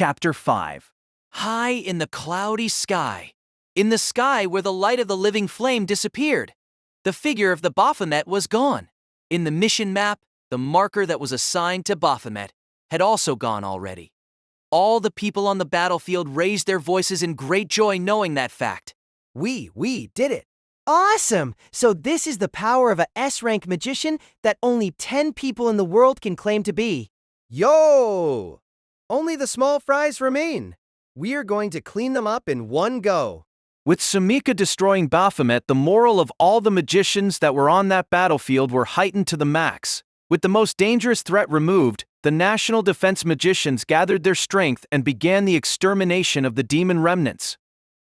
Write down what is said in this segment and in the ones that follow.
Chapter 5. High in the cloudy sky. In the sky where the light of the living flame disappeared, the figure of the Baphomet was gone. In the mission map, the marker that was assigned to Baphomet had also gone already. All the people on the battlefield raised their voices in great joy knowing that fact. We did it. Awesome! So this is the power of a S-rank magician that only 10 people in the world can claim to be. Yo! Only the small fries remain. We are going to clean them up in one go. With Sumika destroying Baphomet, the morale of all the magicians that were on that battlefield were heightened to the max. With the most dangerous threat removed, the National Defense magicians gathered their strength and began the extermination of the demon remnants.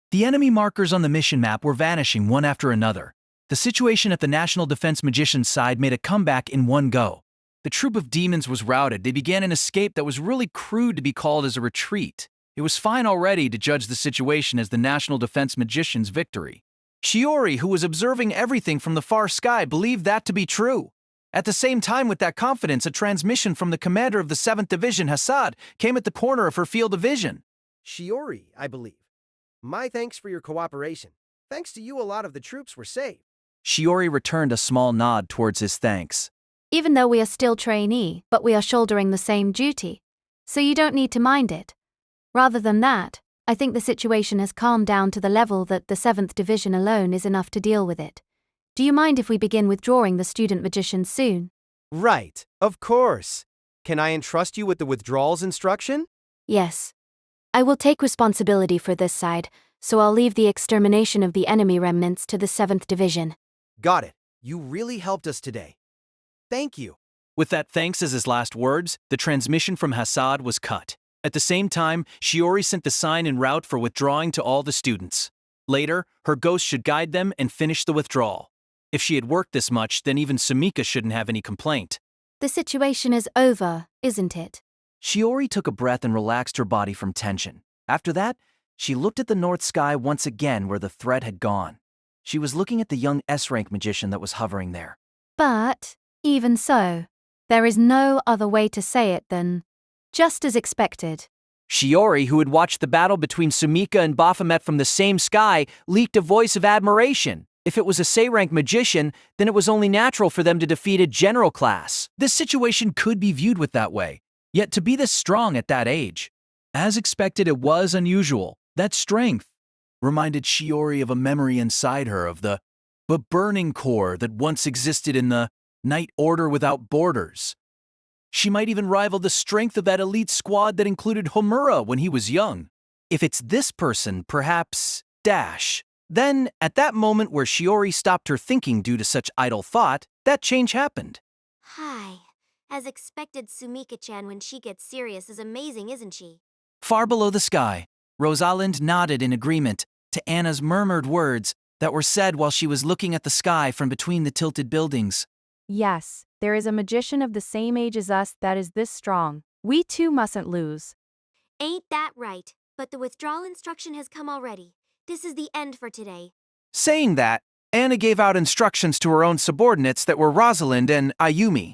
The enemy markers on the mission map were vanishing one after another. The situation at the National Defense magicians' side made a comeback in one go. The troop of demons was routed. They began an escape that was really crude to be called as a retreat. It was fine already to judge the situation as the National Defense magicians' victory. Shiori, who was observing everything from the far sky, believed that to be true. At the same time, with that confidence, a transmission from the commander of the 7th Division, Hassad, came at the corner of her field of vision. Shiori, I believe. My thanks for your cooperation. Thanks to you, a lot of the troops were saved. Shiori returned a small nod towards his thanks. Even though we are still trainee, but we are shouldering the same duty. So you don't need to mind it. Rather than that, I think the situation has calmed down to the level that the 7th Division alone is enough to deal with it. Do you mind if we begin withdrawing the student magicians soon? Right, of course. Can I entrust you with the withdrawals instruction? Yes. I will take responsibility for this side, so I'll leave the extermination of the enemy remnants to the 7th Division. Got it. You really helped us today. Thank you. With that thanks as his last words, the transmission from Hassad was cut. At the same time, Shiori sent the sign en route for withdrawing to all the students. Later, her ghost should guide them and finish the withdrawal. If she had worked this much, then even Sumika shouldn't have any complaint. The situation is over, isn't it? Shiori took a breath and relaxed her body from tension. After that, she looked at the north sky once again where the threat had gone. She was looking at the young S-rank magician that was hovering there. But, even so, there is no other way to say it than just as expected. Shiori, who had watched the battle between Sumika and Baphomet from the same sky, leaked a voice of admiration. If it was a C-rank magician, then it was only natural for them to defeat a general class. This situation could be viewed with that way. Yet to be this strong at that age. As expected, it was unusual. That strength reminded Shiori of a memory inside her of the burning core that once existed in the Night Order Without Borders. She might even rival the strength of that elite squad that included Homura when he was young. If it's this person, perhaps Dash. Then, at that moment where Shiori stopped her thinking due to such idle thought, that change happened. Hi. As expected, Sumika-chan when she gets serious is amazing, isn't she? Far below the sky, Rosalind nodded in agreement to Anna's murmured words that were said while she was looking at the sky from between the tilted buildings. Yes, there is a magician of the same age as us that is this strong. We too mustn't lose. Ain't that right? But the withdrawal instruction has come already. This is the end for today. Saying that, Anna gave out instructions to her own subordinates that were Rosalind and Ayumi.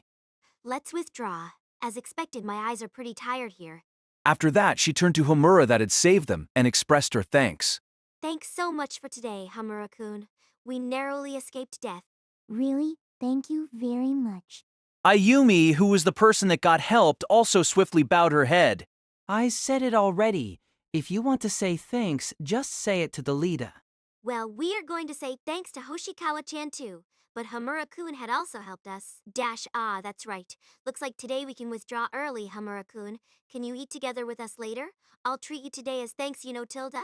Let's withdraw. As expected, my eyes are pretty tired here. After that, she turned to Homura that had saved them and expressed her thanks. Thanks so much for today, Homura-kun. We narrowly escaped death. Really? Thank you very much. Ayumi, who was the person that got helped, also swiftly bowed her head. I said it already. If you want to say thanks, just say it to the leader. Well, we are going to say thanks to Hoshikawa-chan too. But Homura-kun had also helped us. That's right. Looks like today we can withdraw early, Homura-kun. Can you eat together with us later? I'll treat you today as thanks, you know, Tilda?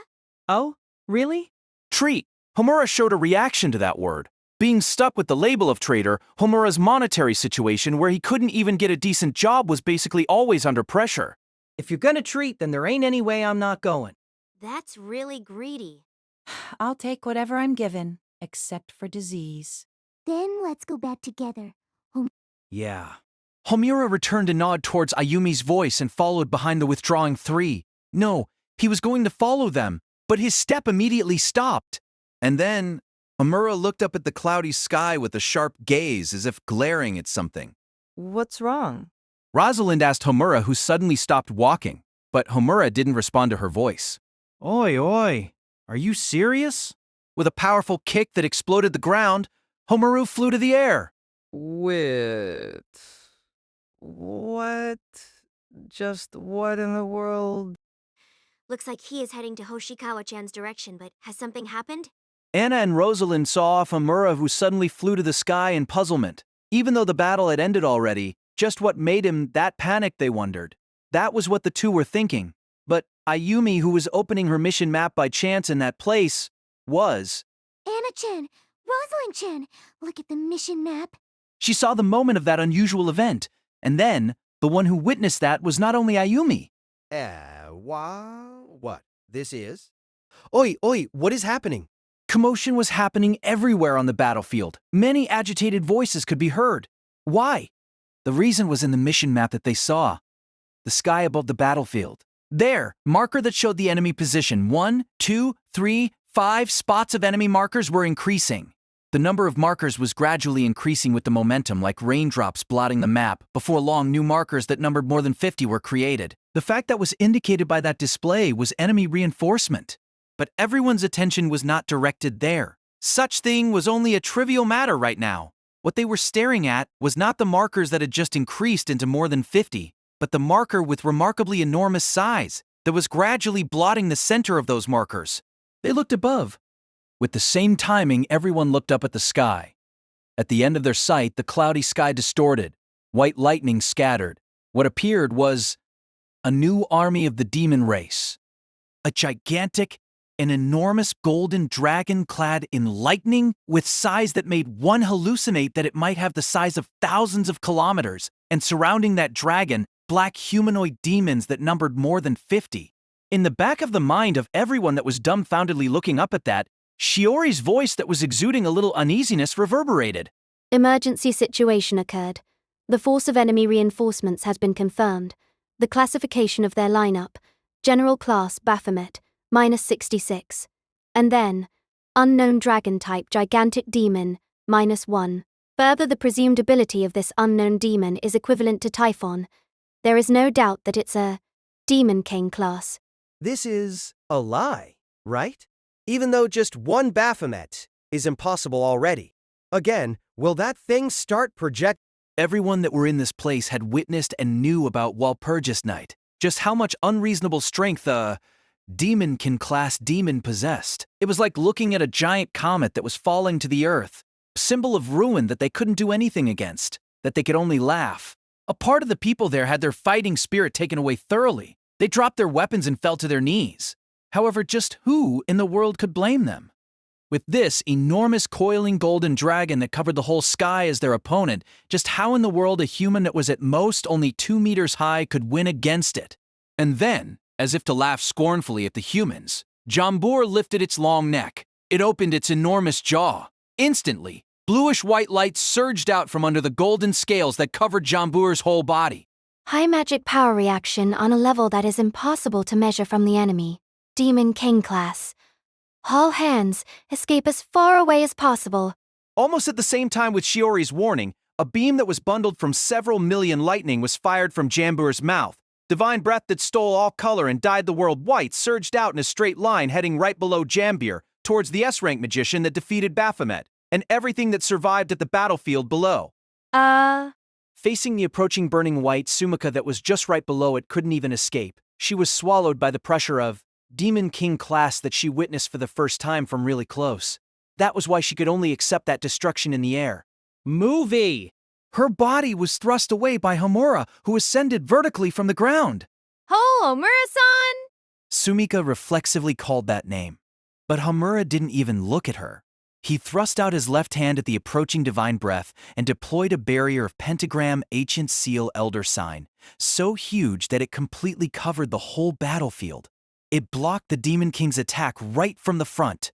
Oh, really? Treat. Homura showed a reaction to that word. Being stuck with the label of traitor, Homura's monetary situation where he couldn't even get a decent job was basically always under pressure. If you're gonna treat, then there ain't any way I'm not going. That's really greedy. I'll take whatever I'm given, except for disease. Then let's go back together. Yeah. Homura returned a nod towards Ayumi's voice and followed behind the withdrawing three. No, he was going to follow them, but his step immediately stopped. And then, Homura looked up at the cloudy sky with a sharp gaze as if glaring at something. What's wrong? Rosalind asked Homura, who suddenly stopped walking. But Homura didn't respond to her voice. Oi, oi, are you serious? With a powerful kick that exploded the ground, Homaru flew to the air. Wait. What? Just what in the world? Looks like he is heading to Hoshikawa-chan's direction, but has something happened? Anna and Rosalind saw off Homura, who suddenly flew to the sky in puzzlement. Even though the battle had ended already, just what made him that panicked, they wondered. That was what the two were thinking. But Ayumi, who was opening her mission map by chance in that place, was. Anna-chan, Rosalind-chan, look at the mission map. She saw the moment of that unusual event, and then, the one who witnessed that was not only Ayumi. What? This is? Oi, what is happening? Commotion was happening everywhere on the battlefield. Many agitated voices could be heard. Why? The reason was in the mission map that they saw. The sky above the battlefield. There, marker that showed the enemy position. 1, 2, 3, 5 spots of enemy markers were increasing. The number of markers was gradually increasing with the momentum, like raindrops blotting the map. Before long, new markers that numbered more than 50 were created. The fact that was indicated by that display was enemy reinforcement. But everyone's attention was not directed there. Such thing was only a trivial matter right now. What they were staring at was not the markers that had just increased into more than 50, but the marker with remarkably enormous size that was gradually blotting the center of those markers. They looked above. With the same timing, everyone looked up at the sky. At the end of their sight, the cloudy sky distorted. White lightning scattered. What appeared was a new army of the demon race. A gigantic, an enormous golden dragon clad in lightning with size that made one hallucinate that it might have the size of thousands of kilometers, and surrounding that dragon, black humanoid demons that numbered more than 50. In the back of the mind of everyone that was dumbfoundedly looking up at that, Shiori's voice that was exuding a little uneasiness reverberated. Emergency situation occurred. The force of enemy reinforcements has been confirmed. The classification of their lineup: General Class Baphomet, -66. And then, Unknown Dragon Type Gigantic Demon, -1. Further, the presumed ability of this unknown demon is equivalent to Typhon. There is no doubt that it's a Demon King class. This is a lie, right? Even though just one Baphomet is impossible already. Again, will that thing start project? Everyone that were in this place had witnessed and knew about Walpurgis Night, just how much unreasonable strength a Demonkin class demon possessed. It was like looking at a giant comet that was falling to the earth, a symbol of ruin that they couldn't do anything against, that they could only laugh. A part of the people there had their fighting spirit taken away thoroughly. They dropped their weapons and fell to their knees. However, just who in the world could blame them? With this enormous coiling golden dragon that covered the whole sky as their opponent, just how in the world a human that was at most only 2 meters high could win against it? And then, as if to laugh scornfully at the humans, Jambur lifted its long neck. It opened its enormous jaw. Instantly, bluish-white light surged out from under the golden scales that covered Jambur's whole body. High magic power reaction on a level that is impossible to measure from the enemy. Demon King class. All hands, escape as far away as possible. Almost at the same time with Shiori's warning, a beam that was bundled from several million lightning was fired from Jambur's mouth. Divine breath that stole all color and dyed the world white surged out in a straight line heading right below Jambur, towards the S-rank magician that defeated Baphomet, and everything that survived at the battlefield below. Facing the approaching burning white, Sumika that was just right below it couldn't even escape. She was swallowed by the pressure of Demon King class that she witnessed for the first time from really close. That was why she could only accept that destruction in the air. Movie! Her body was thrust away by Homura, who ascended vertically from the ground. Oh, Homura-san! Sumika reflexively called that name. But Homura didn't even look at her. He thrust out his left hand at the approaching divine breath and deployed a barrier of pentagram, ancient seal, elder sign, so huge that it completely covered the whole battlefield. It blocked the Demon King's attack right from the front.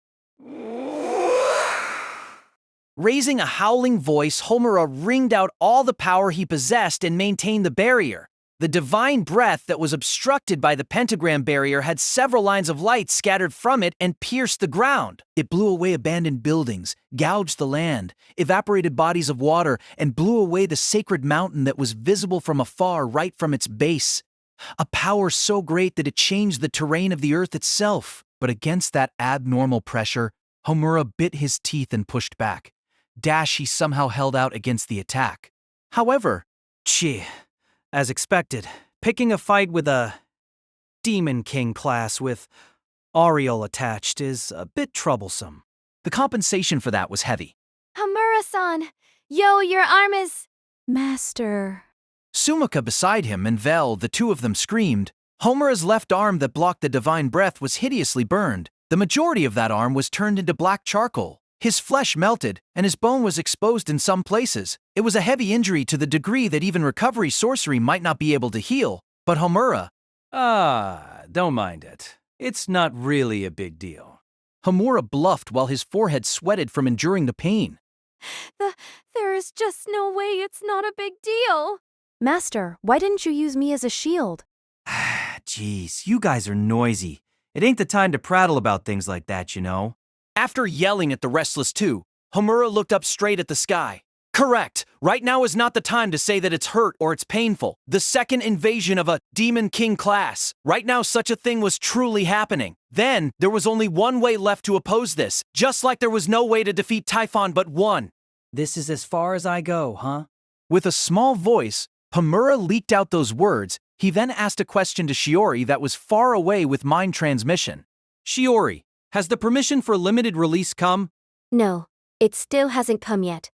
Raising a howling voice, Homura wringed out all the power he possessed and maintained the barrier. The divine breath that was obstructed by the pentagram barrier had several lines of light scattered from it and pierced the ground. It blew away abandoned buildings, gouged the land, evaporated bodies of water, and blew away the sacred mountain that was visible from afar right from its base. A power so great that it changed the terrain of the earth itself. But against that abnormal pressure, Homura bit his teeth and pushed back. He somehow held out against the attack. However, as expected, picking a fight with a Demon King class with Ariel attached is a bit troublesome. The compensation for that was heavy. Hamura-san! Yo, your arm is… Master. Sumika beside him and Vel, the two of them screamed. Homura's left arm that blocked the divine breath was hideously burned. The majority of that arm was turned into black charcoal. His flesh melted, and his bone was exposed in some places. It was a heavy injury to the degree that even recovery sorcery might not be able to heal. But Homura… don't mind it. It's not really a big deal. Homura bluffed while his forehead sweated from enduring the pain. There is just no way it's not a big deal. Master, why didn't you use me as a shield? Jeez, you guys are noisy. It ain't the time to prattle about things like that, you know. After yelling at the restless two, Homura looked up straight at the sky. Correct. Right now is not the time to say that it's hurt or it's painful. The second invasion of a Demon King class. Right now such a thing was truly happening. Then, there was only one way left to oppose this, just like there was no way to defeat Typhon but one. This is as far as I go, huh? With a small voice, Homura leaked out those words. He then asked a question to Shiori that was far away with mind transmission. Shiori, has the permission for limited release come? No, it still hasn't come yet.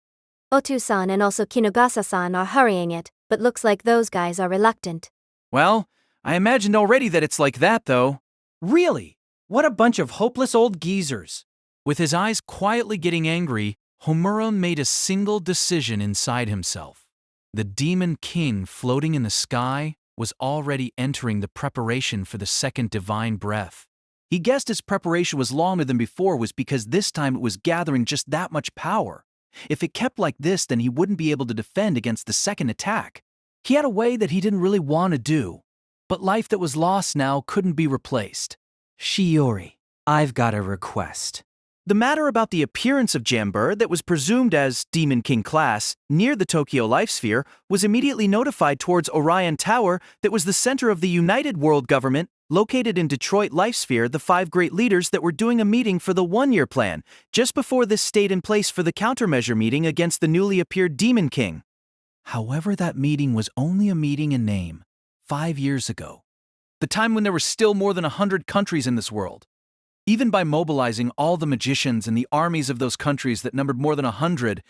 Otu-san and also Kinugasa-san are hurrying it, but looks like those guys are reluctant. Well, I imagined already that it's like that, though. Really? What a bunch of hopeless old geezers. With his eyes quietly getting angry, Homura made a single decision inside himself. The Demon King floating in the sky was already entering the preparation for the second divine breath. He guessed his preparation was longer than before was because this time it was gathering just that much power. If it kept like this, then he wouldn't be able to defend against the second attack. He had a way that he didn't really want to do, but life that was lost now couldn't be replaced. Shiori, I've got a request. The matter about the appearance of Jamber that was presumed as Demon King class near the Tokyo Life Sphere was immediately notified towards Orion Tower that was the center of the United World Government located in Detroit Life Sphere. The 5 great leaders that were doing a meeting for the one-year plan just before this stayed in place for the countermeasure meeting against the newly appeared Demon King. However, that meeting was only a meeting in name 5 years ago, the time when there were still more than 100 countries in this world. Even by mobilizing all the magicians and the armies of those countries that numbered more than 100,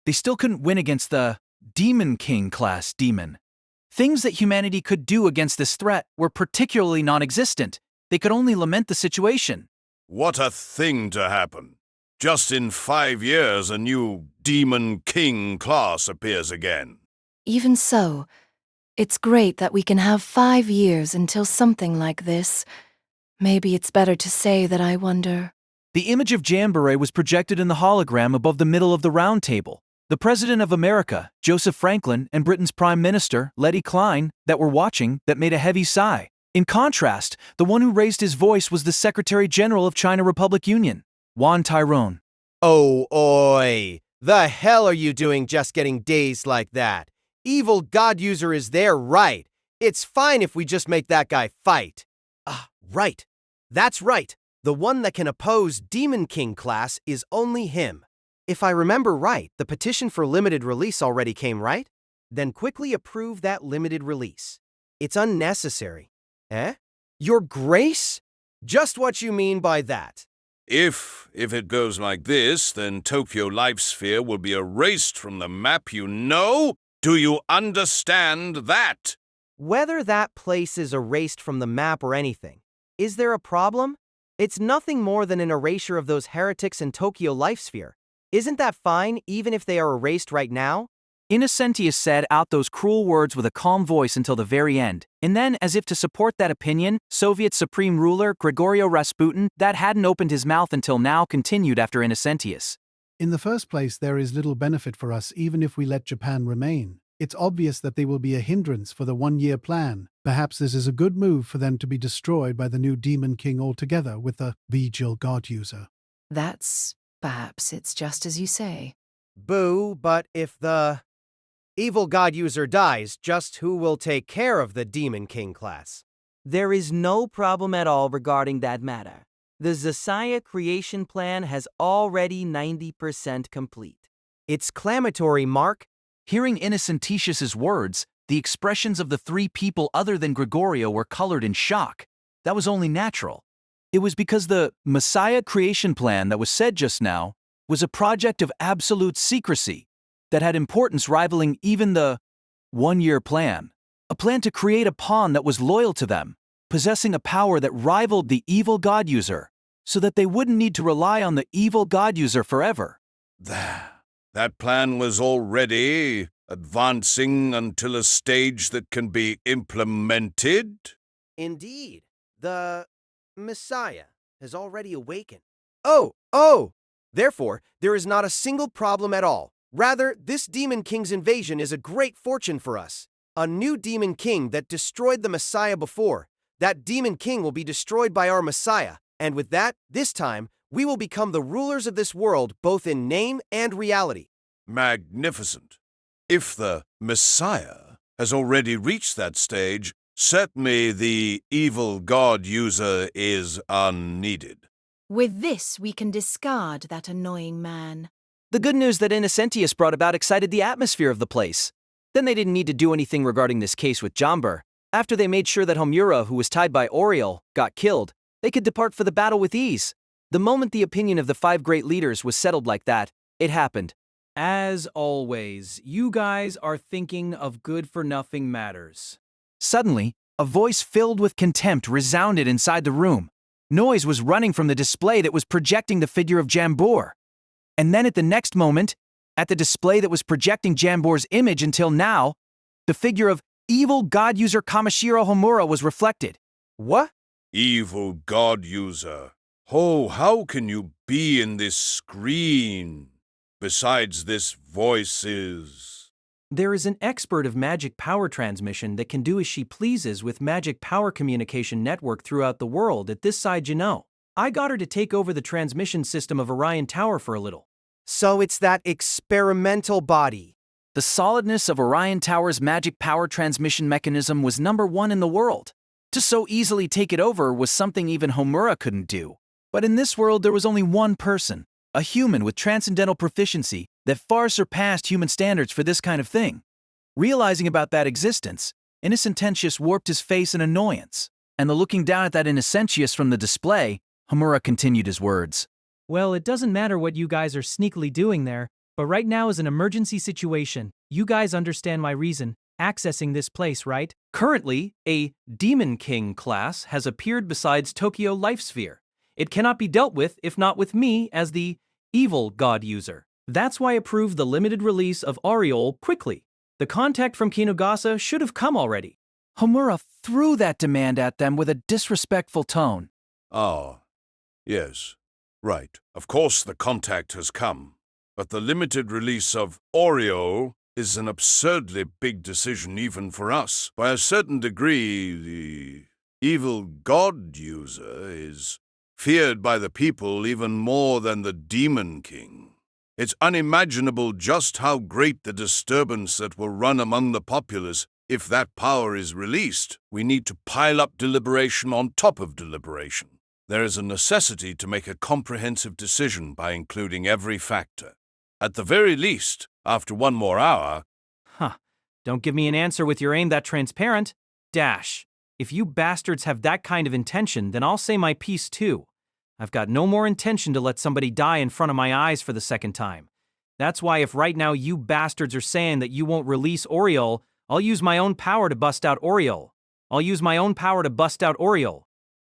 they still couldn't win against the Demon King class demon. Things that humanity could do against this threat were particularly non-existent. They could only lament the situation. What a thing to happen. Just in 5 years, a new Demon King class appears again. Even so, it's great that we can have 5 years until something like this. Maybe it's better to say that I wonder. The image of Jamboree was projected in the hologram above the middle of the round table. The President of America, Joseph Franklin, and Britain's Prime Minister, Letty Klein, that were watching, that made a heavy sigh. In contrast, the one who raised his voice was the Secretary General of China Republic Union, Juan Tyrone. Oh, oi! The hell are you doing just getting dazed like that? Evil God User is there, right? It's fine if we just make that guy fight. Right. That's right. The one that can oppose Demon King class is only him. If I remember right, the petition for limited release already came, right? Then quickly approve that limited release. It's unnecessary. Eh? Your Grace? Just what you mean by that? If it goes like this, then Tokyo Life Sphere will be erased from the map, you know? Do you understand that? Whether that place is erased from the map or anything, is there a problem? It's nothing more than an erasure of those heretics in Tokyo Life Sphere. Isn't that fine, even if they are erased right now? Innocentius said out those cruel words with a calm voice until the very end, and then, as if to support that opinion, Soviet Supreme Ruler Gregorio Rasputin, that hadn't opened his mouth until now, continued after Innocentius. In the first place, there is little benefit for us even if we let Japan remain. It's obvious that they will be a hindrance for the one-year plan. Perhaps this is a good move for them to be destroyed by the new Demon King altogether with the Vigil God User. Perhaps it's just as you say. Boo, but if the… Evil God user dies, just who will take care of the Demon King class? There is no problem at all regarding that matter. The Zasiah creation plan has already 90% complete. It's clamatory, Mark. Hearing Innocentitius's words, the expressions of the three people other than Gregorio were colored in shock. That was only natural. It was because the Messiah creation plan that was said just now was a project of absolute secrecy that had importance rivaling even the one-year plan. A plan to create a pawn that was loyal to them, possessing a power that rivaled the evil God user, so that they wouldn't need to rely on the evil God user forever. That plan was already advancing until a stage that can be implemented? Indeed, the Messiah has already awakened. Oh! Therefore, there is not a single problem at all. Rather, this Demon King's invasion is a great fortune for us. A new Demon King that destroyed the Messiah before. That Demon King will be destroyed by our Messiah, and with that, this time, we will become the rulers of this world both in name and reality. Magnificent. If the Messiah has already reached that stage, certainly the evil God user is unneeded. With this, we can discard that annoying man. The good news that Innocentius brought about excited the atmosphere of the place. Then they didn't need to do anything regarding this case with Jambur. After they made sure that Homura, who was tied by Oriol, got killed, they could depart for the battle with ease. The moment the opinion of the five great leaders was settled like that, it happened. As always, you guys are thinking of good-for-nothing matters. Suddenly, a voice filled with contempt resounded inside the room. Noise was running from the display that was projecting the figure of Jambur. And then at the next moment, at the display that was projecting Jambur's image until now, the figure of evil God user Kamishiro Homura was reflected. What? Evil God user. Oh, how can you be in this screen? Besides, this voice is... There is an expert of magic power transmission that can do as she pleases with magic power communication network throughout the world at this side, you know. I got her to take over the transmission system of Orion Tower for a little. So it's that experimental body. The solidness of Orion Tower's magic power transmission mechanism was #1 in the world. To so easily take it over was something even Homura couldn't do. But in this world there was only one person, a human with transcendental proficiency that far surpassed human standards for this kind of thing. Realizing about that existence, Innocentius warped his face in annoyance, and the looking down at that Innocentius from the display, Homura continued his words. Well, it doesn't matter what you guys are sneakily doing there, but right now is an emergency situation. You guys understand my reason, accessing this place, right? Currently, a Demon King class has appeared besides Tokyo Life Sphere. It cannot be dealt with if not with me as the evil God user. That's why I approved the limited release of Oriol quickly. The contact from Kinugasa should have come already. Homura threw that demand at them with a disrespectful tone. Ah, yes, right. Of course the contact has come, but the limited release of Oriol is an absurdly big decision even for us. By a certain degree, the evil God user is feared by the people even more than the Demon King. It's unimaginable just how great the disturbance that will run among the populace if that power is released. We need to pile up deliberation on top of deliberation. There is a necessity to make a comprehensive decision by including every factor. At the very least, after 1 more hour... Don't give me an answer with your aim that transparent. Dash. If you bastards have that kind of intention, then I'll say my piece too. I've got no more intention to let somebody die in front of my eyes for the second time. That's why if right now you bastards are saying that you won't release Oriol, I'll use my own power to bust out Oriol.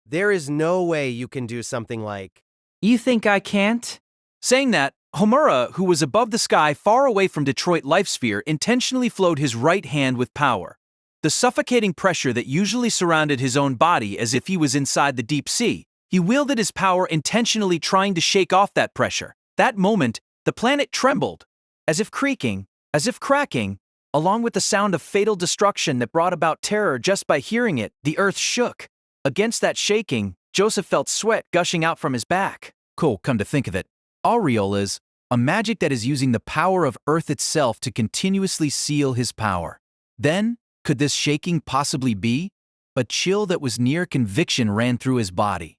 There is no way you can do something like... You think I can't? Saying that, Homura, who was above the sky far away from Detroit Life Sphere, intentionally flowed his right hand with power. The suffocating pressure that usually surrounded his own body as if he was inside the deep sea, he wielded his power intentionally trying to shake off that pressure. That moment, the planet trembled, as if creaking, as if cracking, along with the sound of fatal destruction that brought about terror just by hearing it, the earth shook. Against that shaking, Joseph felt sweat gushing out from his back. Cool, come to think of it. Oriol is a magic that is using the power of Earth itself to continuously seal his power. Then, could this shaking possibly be? A chill that was near conviction ran through his body.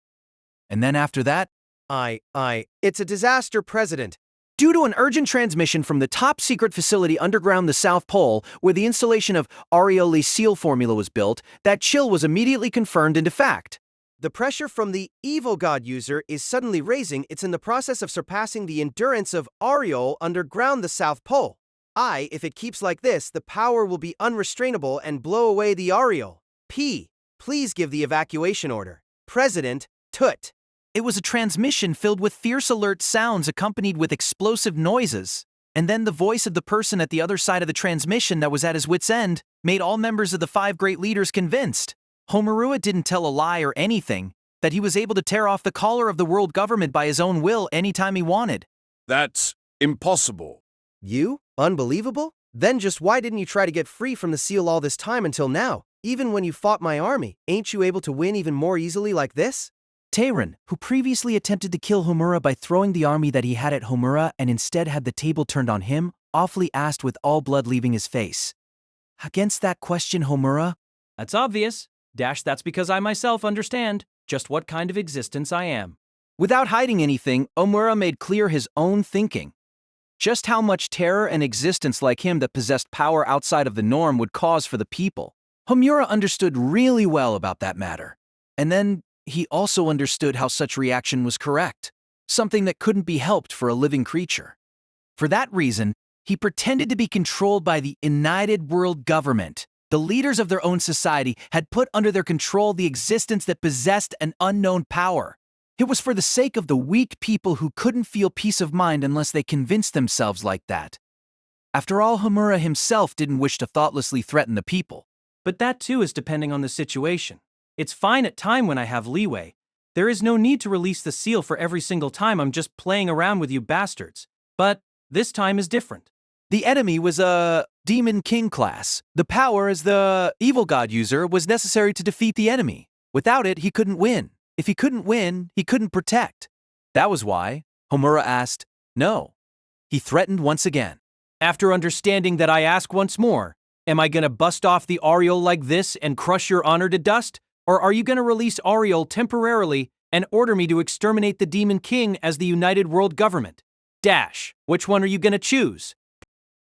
And then after that, It's a disaster, President. due to an urgent transmission from the top-secret facility underground the South Pole, where the installation of Arioli's seal formula was built, that chill was immediately confirmed into fact. The pressure from the evil god user is suddenly raising. It's in the process of surpassing the endurance of Ariol underground the South Pole. If it keeps like this, the power will be unrestrainable and blow away the Ariol. Please give the evacuation order. President, Tut. It was a transmission filled with fierce alert sounds accompanied with explosive noises. And then the voice of the person at the other side of the transmission that was at his wit's end made all members of the 5 great leaders convinced. Homurua didn't tell a lie or anything, that he was able to tear off the collar of the world government by his own will anytime he wanted. That's impossible. You? Unbelievable? Then just why didn't you try to get free from the seal all this time until now? Even when you fought my army, ain't you able to win even more easily like this? Teiran, who previously attempted to kill Homura by throwing the army that he had at Homura and instead had the table turned on him, awfully asked with all blood leaving his face. Against that question, Homura, That's obvious. That's because I myself understand just what kind of existence I am. without hiding anything, Homura made clear his own thinking. Just how much terror and existence like him that possessed power outside of the norm would cause for the people. Homura understood really well about that matter. And then, he also understood how such reaction was correct, something that couldn't be helped for a living creature. For that reason, he pretended to be controlled by the United World Government. The leaders of their own society had put under their control the existence that possessed an unknown power. It was for the sake of the weak people who couldn't feel peace of mind unless they convinced themselves like that. After all, Homura himself didn't wish to thoughtlessly threaten the people. But that too is depending on the situation. It's fine at time when I have leeway. There is no need to release the seal for every single time I'm just playing around with you bastards. But this time is different. The enemy was a Demon King class. The power as the evil god user was necessary to defeat the enemy. Without it, he couldn't win. If he couldn't win, he couldn't protect. That was why Homura asked, no. He threatened once again. After understanding that, I ask once more, am I gonna bust off the Ariel like this and crush your honor to dust? Or are you gonna release Ariel temporarily and order me to exterminate the Demon King as the United World Government? Which one are you gonna choose?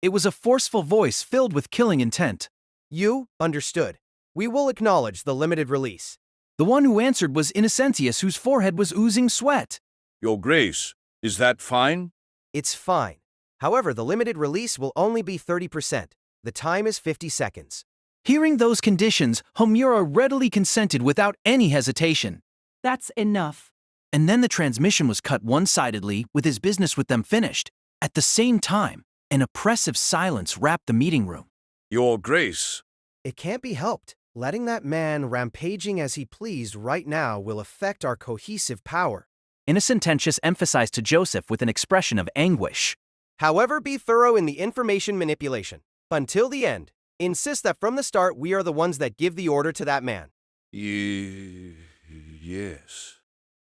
It was a forceful voice filled with killing intent. You? Understood. We will acknowledge the limited release. The one who answered was Innocentius, whose forehead was oozing sweat. Your Grace, is that fine? It's fine. However, the limited release will only be 30%. The time is 50 seconds. Hearing those conditions, Homura readily consented without any hesitation. That's enough. And then the transmission was cut one-sidedly, with his business with them finished. At the same time, an oppressive silence wrapped the meeting room. Your Grace. It can't be helped. Letting that man rampaging as he pleased right now will affect our cohesive power. Innocentius emphasized to Joseph with an expression of anguish. However, be thorough in the information manipulation. Until the end, insist that from the start we are the ones that give the order to that man. Yes.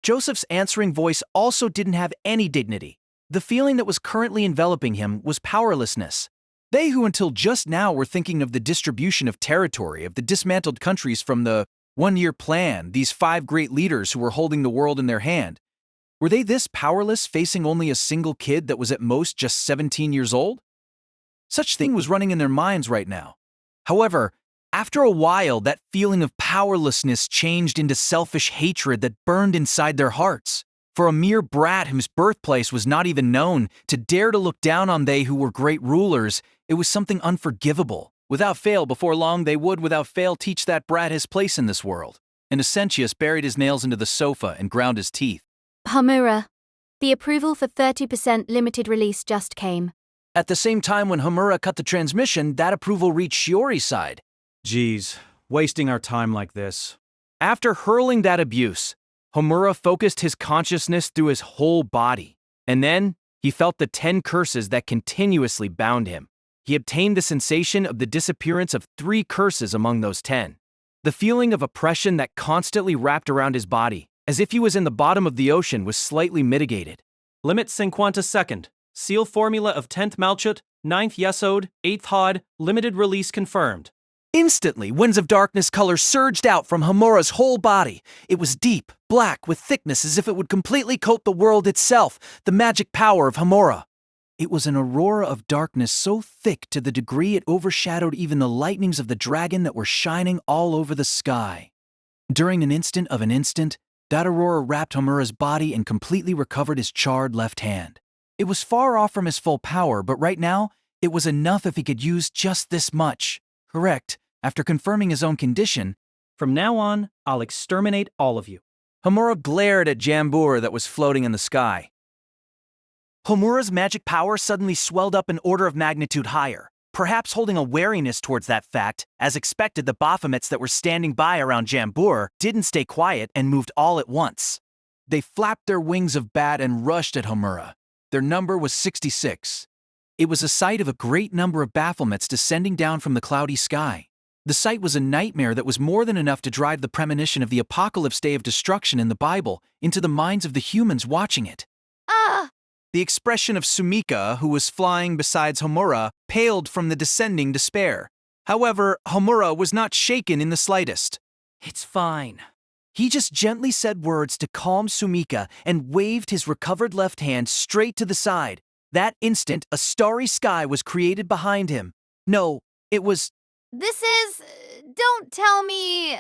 Joseph's answering voice also didn't have any dignity. The feeling that was currently enveloping him was powerlessness. They who until just now were thinking of the distribution of territory of the dismantled countries from the one-year plan, these 5 great leaders who were holding the world in their hand, were they this powerless, facing only a single kid that was at most just 17 years old? Such thing was running in their minds right now. However, after a while, that feeling of powerlessness changed into selfish hatred that burned inside their hearts. For a mere brat whose birthplace was not even known, to dare to look down on they who were great rulers, it was something unforgivable. Without fail, before long, they would without fail teach that brat his place in this world. Innocentius buried his nails into the sofa and ground his teeth. Homura, the approval for 30% limited release just came. At the same time when Homura cut the transmission, that approval reached Shiori's side. Geez, wasting our time like this. After hurling that abuse, Homura focused his consciousness through his whole body, and then he felt the 10 curses that continuously bound him. He obtained the sensation of the disappearance of 3 curses among those 10. The feeling of oppression that constantly wrapped around his body, as if he was in the bottom of the ocean, was slightly mitigated. Limit 50 second. Seal formula of 10th Malchut, 9th Yesod, 8th Hod, limited release confirmed. Instantly, winds of darkness color surged out from Homura's whole body. It was deep, black, with thickness as if it would completely coat the world itself, the magic power of Homura. It was an aurora of darkness so thick to the degree it overshadowed even the lightnings of the dragon that were shining all over the sky. During an instant of an instant, that aurora wrapped Homura's body and completely recovered his charred left hand. It was far off from his full power, but right now, it was enough if he could use just this much. Correct. After confirming his own condition, From now on, I'll exterminate all of you. Homura glared at Jambur that was floating in the sky. Homura's magic power suddenly swelled up an order of magnitude higher, perhaps holding a wariness towards that fact. As expected, the Baphomets that were standing by around Jambur didn't stay quiet and moved all at once. They flapped their wings of bat and rushed at Homura. Their number was 66. It was a sight of a great number of Baphomets descending down from the cloudy sky. The sight was a nightmare that was more than enough to drive the premonition of the apocalypse day of destruction in the Bible into the minds of the humans watching it. Ah! The expression of Sumika, who was flying besides Homura, paled from the descending despair. However, Homura was not shaken in the slightest. It's fine. He just gently said words to calm Sumika and waved his recovered left hand straight to the side. That instant, a starry sky was created behind him. No, it was... This is... don't tell me...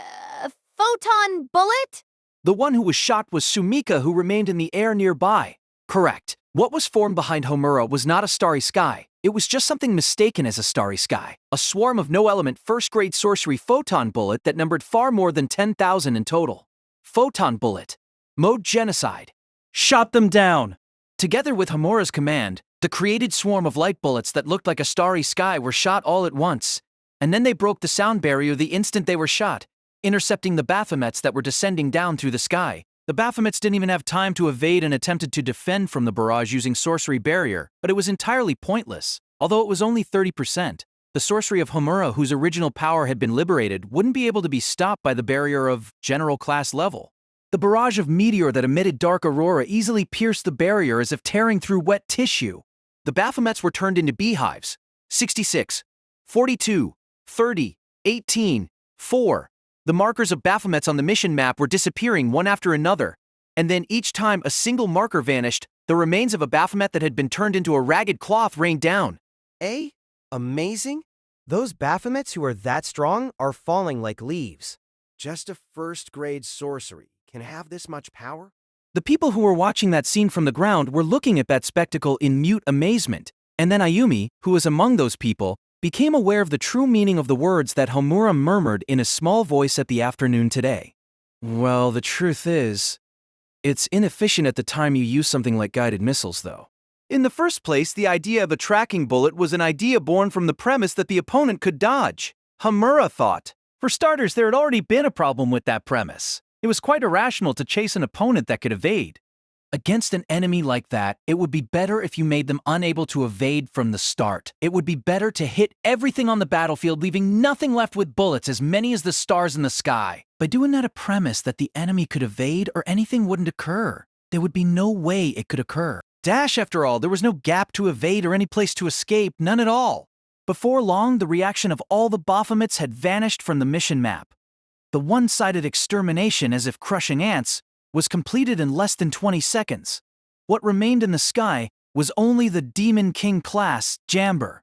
photon bullet? The one who was shot was Sumika, who remained in the air nearby. Correct. What was formed behind Homura was not a starry sky. It was just something mistaken as a starry sky. A swarm of no-element first-grade sorcery photon bullet that numbered far more than 10,000 in total. Photon bullet. Mode genocide. Shot them down. Together with Homura's command, the created swarm of light bullets that looked like a starry sky were shot all at once. And then they broke the sound barrier the instant they were shot, intercepting the Baphomets that were descending down through the sky. The Baphomets didn't even have time to evade and attempted to defend from the barrage using sorcery barrier, but it was entirely pointless. Although it was only 30%, the sorcery of Homura, whose original power had been liberated, wouldn't be able to be stopped by the barrier of general class level. The barrage of meteor that emitted dark aurora easily pierced the barrier as if tearing through wet tissue. The Baphomets were turned into beehives. 66, 42, 30, 18, 4. The markers of Baphomets on the mission map were disappearing one after another, and then each time a single marker vanished, the remains of a Baphomet that had been turned into a ragged cloth rained down. Amazing? Those Baphomets who are that strong are falling like leaves. Just a first-grade sorcery can have this much power? The people who were watching that scene from the ground were looking at that spectacle in mute amazement, and then Ayumi, who was among those people, became aware of the true meaning of the words that Homura murmured in a small voice at the afternoon today. Well, the truth is, it's inefficient at the time you use something like guided missiles, though. In the first place, the idea of a tracking bullet was an idea born from the premise that the opponent could dodge. Homura thought. For starters, there had already been a problem with that premise. It was quite irrational to chase an opponent that could evade. Against an enemy like that, it would be better if you made them unable to evade from the start. It would be better to hit everything on the battlefield, leaving nothing left with bullets, as many as the stars in the sky. By doing that a premise that the enemy could evade or anything wouldn't occur, there would be no way it could occur. Dash, after all, there was no gap to evade or any place to escape, none at all. Before long, the reaction of all the Baphomets had vanished from the mission map. The one-sided extermination, as if crushing ants, was completed in less than 20 seconds. What remained in the sky was only the Demon King class, Jamber.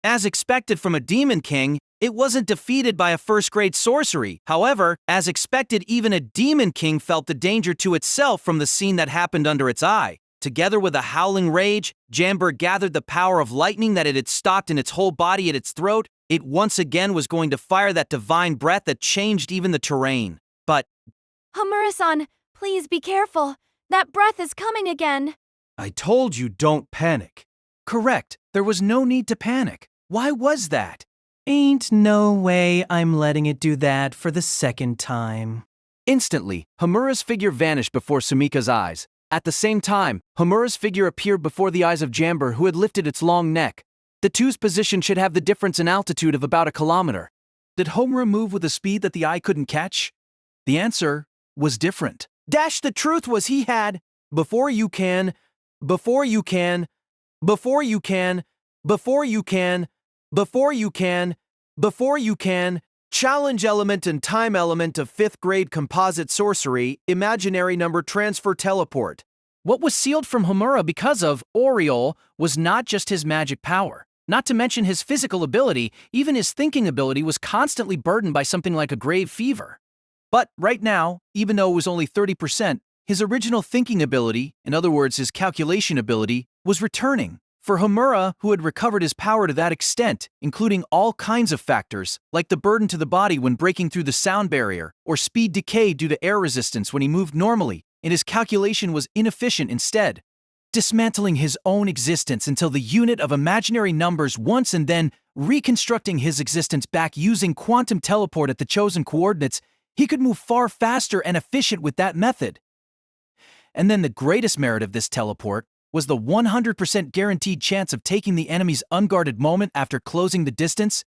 As expected from a Demon King, it wasn't defeated by a first-grade sorcery. However, as expected, even a Demon King felt the danger to itself from the scene that happened under its eye. Together with a howling rage, Jamber gathered the power of lightning that it had stocked in its whole body at its throat. It once again was going to fire that divine breath that changed even the terrain. But... Homura-san, please be careful. That breath is coming again. I told you don't panic. Correct, there was no need to panic. Why was that? Ain't no way I'm letting it do that for the second time. Instantly, Homura's figure vanished before Sumika's eyes. At the same time, Homura's figure appeared before the eyes of Jamber, who had lifted its long neck. The two's position should have the difference in altitude of about a kilometer. Did Homura move with a speed that the eye couldn't catch? The answer was different. Dash, the truth was he had, before you can, before you can, before you can, before you can, before you can, before you can, challenge element and time element of 5th grade composite sorcery, imaginary number transfer teleport. What was sealed from Homura because of Oriole was not just his magic power. Not to mention his physical ability, even his thinking ability was constantly burdened by something like a grave fever. But right now, even though it was only 30%, his original thinking ability, in other words his calculation ability, was returning. For Homura, who had recovered his power to that extent, including all kinds of factors, like the burden to the body when breaking through the sound barrier, or speed decay due to air resistance when he moved normally, and his calculation was inefficient instead. Dismantling his own existence until the unit of imaginary numbers once and then reconstructing his existence back using quantum teleport at the chosen coordinates, he could move far faster and efficient with that method. And then the greatest merit of this teleport was the 100% guaranteed chance of taking the enemy's unguarded moment after closing the distance.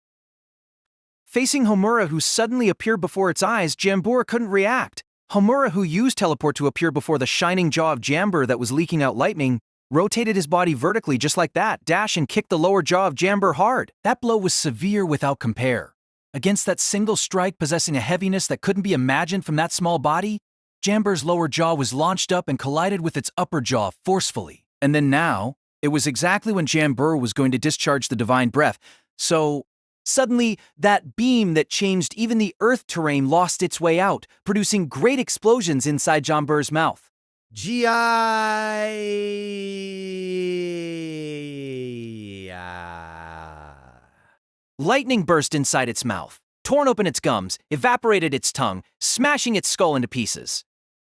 Facing Homura, who suddenly appeared before its eyes, Jambura couldn't react. Homura, who used teleport to appear before the shining jaw of Jambur that was leaking out lightning, rotated his body vertically just like that, dash and kicked the lower jaw of Jambur hard. That blow was severe without compare. Against that single strike possessing a heaviness that couldn't be imagined from that small body, Jambur's lower jaw was launched up and collided with its upper jaw forcefully. And then now, it was exactly when Jambur was going to discharge the divine breath, so suddenly, that beam that changed even the earth terrain lost its way out, producing great explosions inside Jambur's mouth. Lightning burst inside its mouth, torn open its gums, evaporated its tongue, smashing its skull into pieces.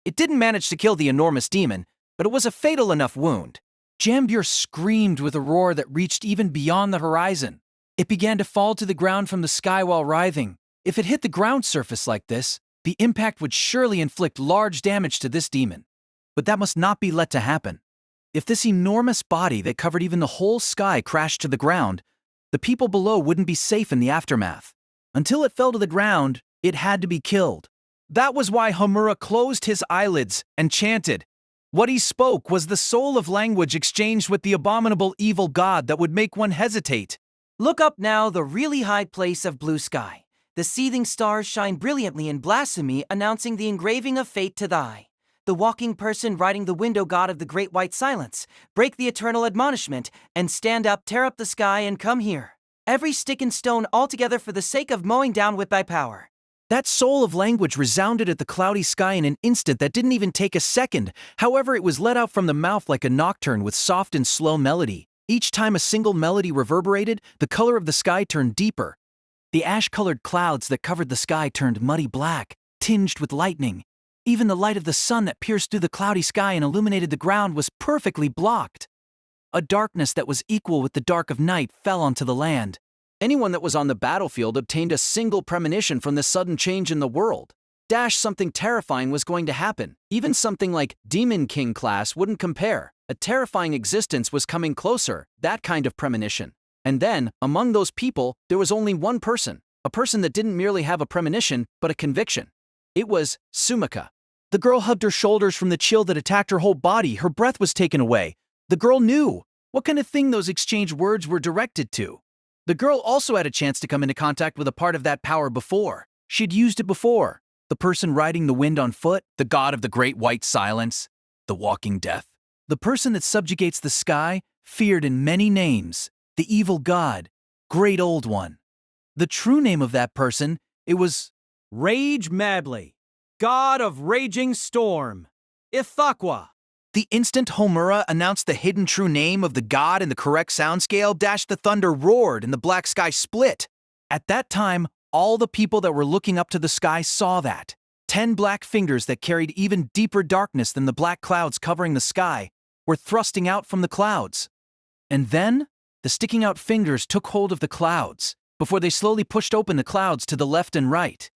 It didn't manage to kill the enormous demon, but it was a fatal enough wound. Jambur screamed with a roar that reached even beyond the horizon. It began to fall to the ground from the sky while writhing. If it hit the ground surface like this, the impact would surely inflict large damage to this demon. But that must not be let to happen. If this enormous body that covered even the whole sky crashed to the ground, the people below wouldn't be safe in the aftermath. Until it fell to the ground, it had to be killed. That was why Homura closed his eyelids and chanted. What he spoke was the soul of language exchanged with the abominable evil god that would make one hesitate. Look up now the really high place of blue sky. The seething stars shine brilliantly in blasphemy, announcing the engraving of fate to thy. The walking person riding the window god of the great white silence. Break the eternal admonishment, and stand up, tear up the sky, and come here. Every stick and stone altogether for the sake of mowing down with thy power. That soul of language resounded at the cloudy sky in an instant that didn't even take a second. However, it was let out from the mouth like a nocturne with soft and slow melody. Each time a single melody reverberated, the color of the sky turned deeper. The ash-colored clouds that covered the sky turned muddy black, tinged with lightning. Even the light of the sun that pierced through the cloudy sky and illuminated the ground was perfectly blocked. A darkness that was equal with the dark of night fell onto the land. Anyone that was on the battlefield obtained a single premonition from this sudden change in the world. Something terrifying was going to happen. Even something like Demon King class wouldn't compare. A terrifying existence was coming closer, that kind of premonition. And then, among those people, there was only one person. A person that didn't merely have a premonition, but a conviction. It was Sumika. The girl hugged her shoulders from the chill that attacked her whole body. Her breath was taken away. The girl knew what kind of thing those exchanged words were directed to. The girl also had a chance to come into contact with a part of that power before. She'd used it before. The person riding the wind on foot, the god of the great white silence, the walking death. The person that subjugates the sky, feared in many names, the evil god, great old one. The true name of that person, it was Rage Madly, god of raging storm, Ithaqua. The instant Homura announced the hidden true name of the god in the correct sound scale, the thunder roared and the black sky split. At that time, all the people that were looking up to the sky saw that. 10 black fingers that carried even deeper darkness than the black clouds covering the sky were thrusting out from the clouds. And then, the sticking out fingers took hold of the clouds, before they slowly pushed open the clouds to the left and right.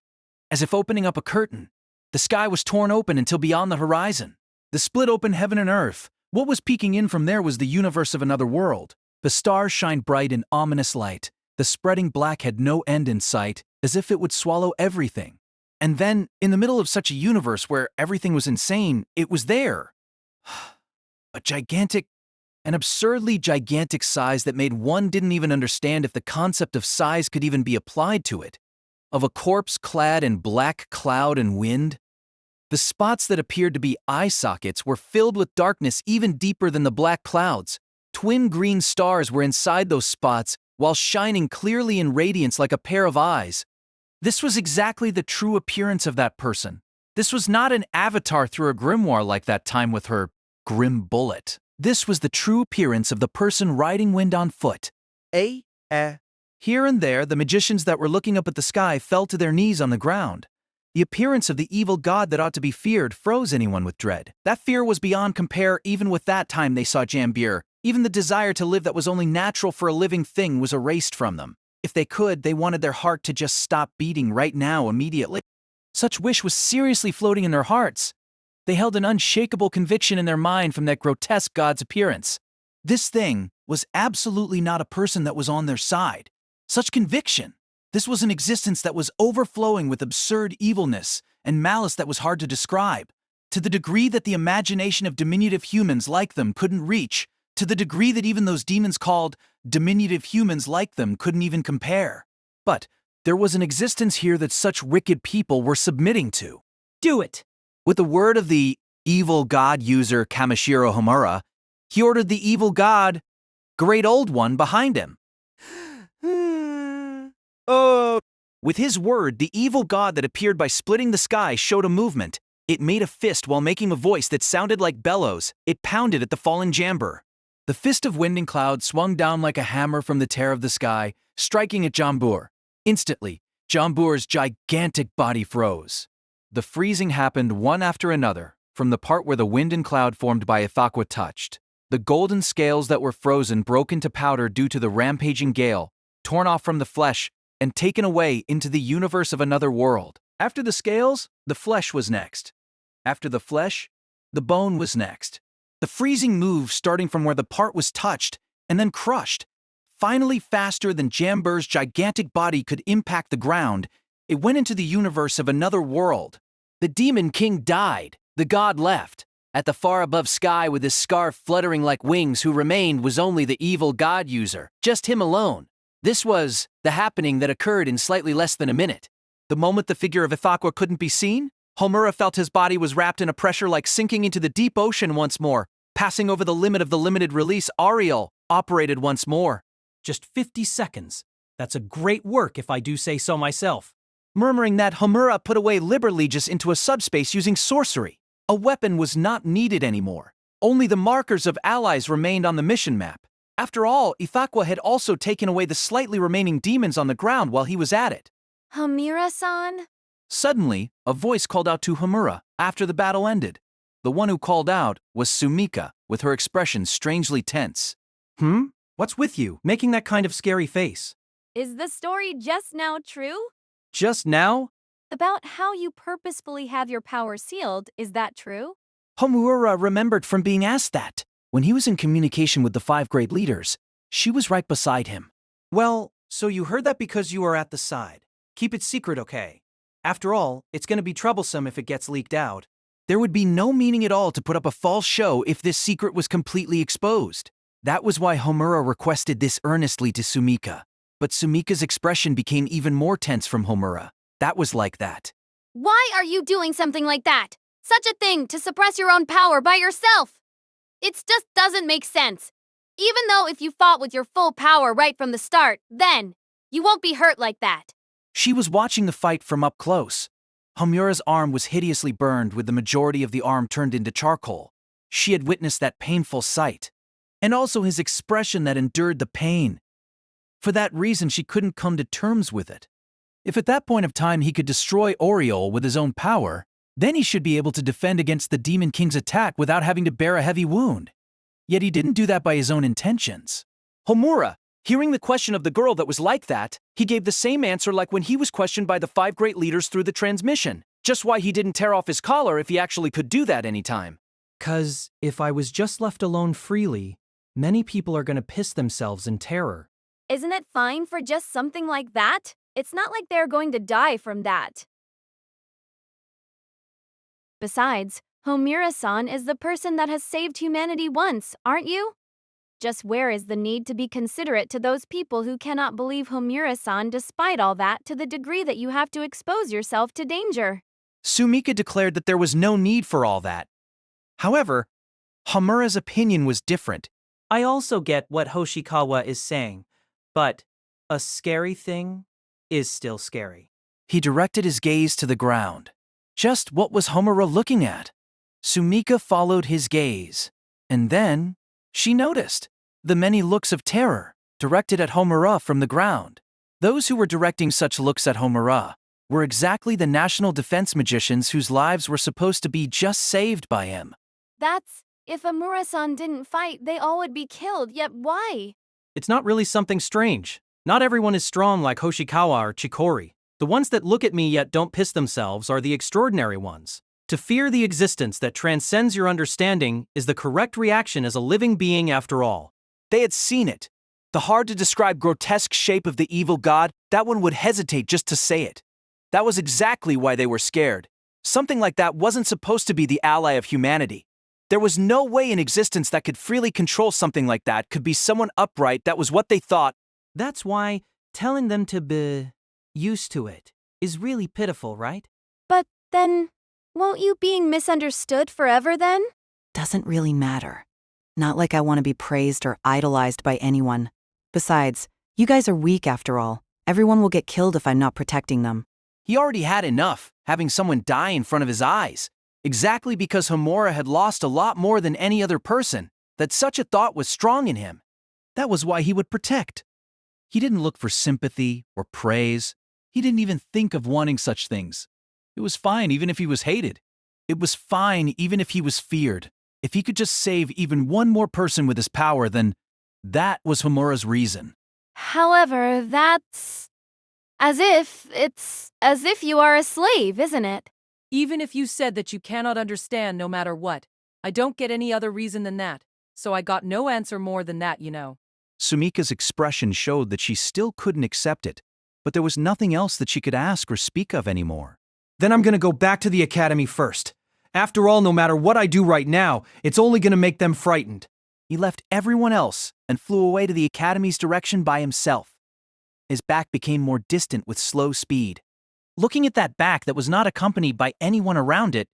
As if opening up a curtain, the sky was torn open until beyond the horizon. The split open heaven and earth. What was peeking in from there was the universe of another world. The stars shined bright in ominous light. The spreading black had no end in sight, as if it would swallow everything. And then, in the middle of such a universe where everything was insane, it was there. An absurdly gigantic size that made one didn't even understand if the concept of size could even be applied to it. Of a corpse clad in black cloud and wind. The spots that appeared to be eye sockets were filled with darkness even deeper than the black clouds. Twin green stars were inside those spots, while shining clearly in radiance like a pair of eyes. This was exactly the true appearance of that person. This was not an avatar through a grimoire like that time with her grim bullet. This was the true appearance of the person riding wind on foot. Here and there, the magicians that were looking up at the sky fell to their knees on the ground. The appearance of the evil god that ought to be feared froze anyone with dread. That fear was beyond compare even with that time they saw Jambier. Even the desire to live that was only natural for a living thing was erased from them. If they could, they wanted their heart to just stop beating right now, immediately. Such wish was seriously floating in their hearts. They held an unshakable conviction in their mind from that grotesque god's appearance. This thing was absolutely not a person that was on their side. Such conviction! This was an existence that was overflowing with absurd evilness and malice that was hard to describe, to the degree that the imagination of diminutive humans like them couldn't reach, to the degree that even those demons called diminutive humans like them couldn't even compare. But there was an existence here that such wicked people were submitting to. Do it! With the word of the evil god user Kamishiro Homura, he ordered the evil god, Great Old One, behind him. With his word, the evil god that appeared by splitting the sky showed a movement. It made a fist while making a voice that sounded like bellows. It pounded at the fallen Jamber. The fist of wind and cloud swung down like a hammer from the tear of the sky, striking at Jambur. Instantly, Jambur's gigantic body froze. The freezing happened one after another, from the part where the wind and cloud formed by Ithaqua touched. The golden scales that were frozen broke into powder due to the rampaging gale, torn off from the flesh, and taken away into the universe of another world. After the scales, the flesh was next. After the flesh, the bone was next. The freezing moved starting from where the part was touched, and then crushed. Finally, faster than Jambur's gigantic body could impact the ground, it went into the universe of another world. The demon king died. The god left. At the far above sky with his scarf fluttering like wings, who remained was only the evil god user. Just him alone. This was the happening that occurred in slightly less than a minute. The moment the figure of Ithaqua couldn't be seen, Homura felt his body was wrapped in a pressure like sinking into the deep ocean once more. Passing over the limit of the limited release, Ariel operated once more. Just 50 seconds. That's a great work if I do say so myself. Murmuring that, Homura put away Liberlegis into a subspace using sorcery. A weapon was not needed anymore. Only the markers of allies remained on the mission map. After all, Ithaqua had also taken away the slightly remaining demons on the ground while he was at it. Hamira-san? Suddenly, a voice called out to Homura after the battle ended. The one who called out was Sumika, with her expression strangely tense. What's with you, making that kind of scary face? Is the story just now true? Just now? About how you purposefully have your power sealed, is that true? Homura remembered from being asked that. When he was in communication with the 5 great leaders, she was right beside him. Well, so you heard that because you were at the side. Keep it secret, okay? After all, it's going to be troublesome if it gets leaked out. There would be no meaning at all to put up a false show if this secret was completely exposed. That was why Homura requested this earnestly to Sumika. But Sumika's expression became even more tense from Homura. That was like that. Why are you doing something like that? Such a thing to suppress your own power by yourself! It just doesn't make sense. Even though if you fought with your full power right from the start, then you won't be hurt like that. She was watching the fight from up close. Homura's arm was hideously burned with the majority of the arm turned into charcoal. She had witnessed that painful sight. And also his expression that endured the pain. For that reason, she couldn't come to terms with it. If at that point of time he could destroy Oriole with his own power, then he should be able to defend against the Demon King's attack without having to bear a heavy wound. Yet he didn't do that by his own intentions. Homura, hearing the question of the girl that was like that, he gave the same answer like when he was questioned by the 5 great leaders through the transmission. Just why he didn't tear off his collar if he actually could do that anytime. 'Cause if I was just left alone freely, many people are gonna piss themselves in terror. Isn't it fine for just something like that? It's not like they're going to die from that. Besides, Homura-san is the person that has saved humanity once, aren't you? Just where is the need to be considerate to those people who cannot believe Homura-san despite all that to the degree that you have to expose yourself to danger? Sumika declared that there was no need for all that. However, Homura's opinion was different. I also get what Hoshikawa is saying, but a scary thing is still scary. He directed his gaze to the ground. Just what was Homura looking at? Sumika followed his gaze, and then she noticed the many looks of terror directed at Homura from the ground. Those who were directing such looks at Homura were exactly the national defense magicians whose lives were supposed to be just saved by him. That's, if Homura-san didn't fight, they all would be killed, yet why? It's not really something strange. Not everyone is strong like Hoshikawa or Chikori. The ones that look at me yet don't piss themselves are the extraordinary ones. To fear the existence that transcends your understanding is the correct reaction as a living being after all. They had seen it. The hard-to-describe grotesque shape of the evil god, that one would hesitate just to say it. That was exactly why they were scared. Something like that wasn't supposed to be the ally of humanity. There was no way in existence that could freely control something like that could be someone upright. That was what they thought. That's why telling them to be used to it is really pitiful, right? But then, won't you being misunderstood forever then? Doesn't really matter. Not like I want to be praised or idolized by anyone. Besides, you guys are weak after all. Everyone will get killed if I'm not protecting them. He already had enough, having someone die in front of his eyes. Exactly because Homura had lost a lot more than any other person, that such a thought was strong in him. That was why he would protect. He didn't look for sympathy or praise. He didn't even think of wanting such things. It was fine even if he was hated. It was fine even if he was feared. If he could just save even one more person with his power, then that was Homura's reason. However, it's as if you are a slave, isn't it? Even if you said that you cannot understand no matter what, I don't get any other reason than that, so I got no answer more than that, you know. Sumika's expression showed that she still couldn't accept it, but there was nothing else that she could ask or speak of anymore. Then I'm gonna go back to the academy first. After all, no matter what I do right now, it's only gonna make them frightened. He left everyone else and flew away to the academy's direction by himself. His back became more distant with slow speed. Looking at that back that was not accompanied by anyone around it,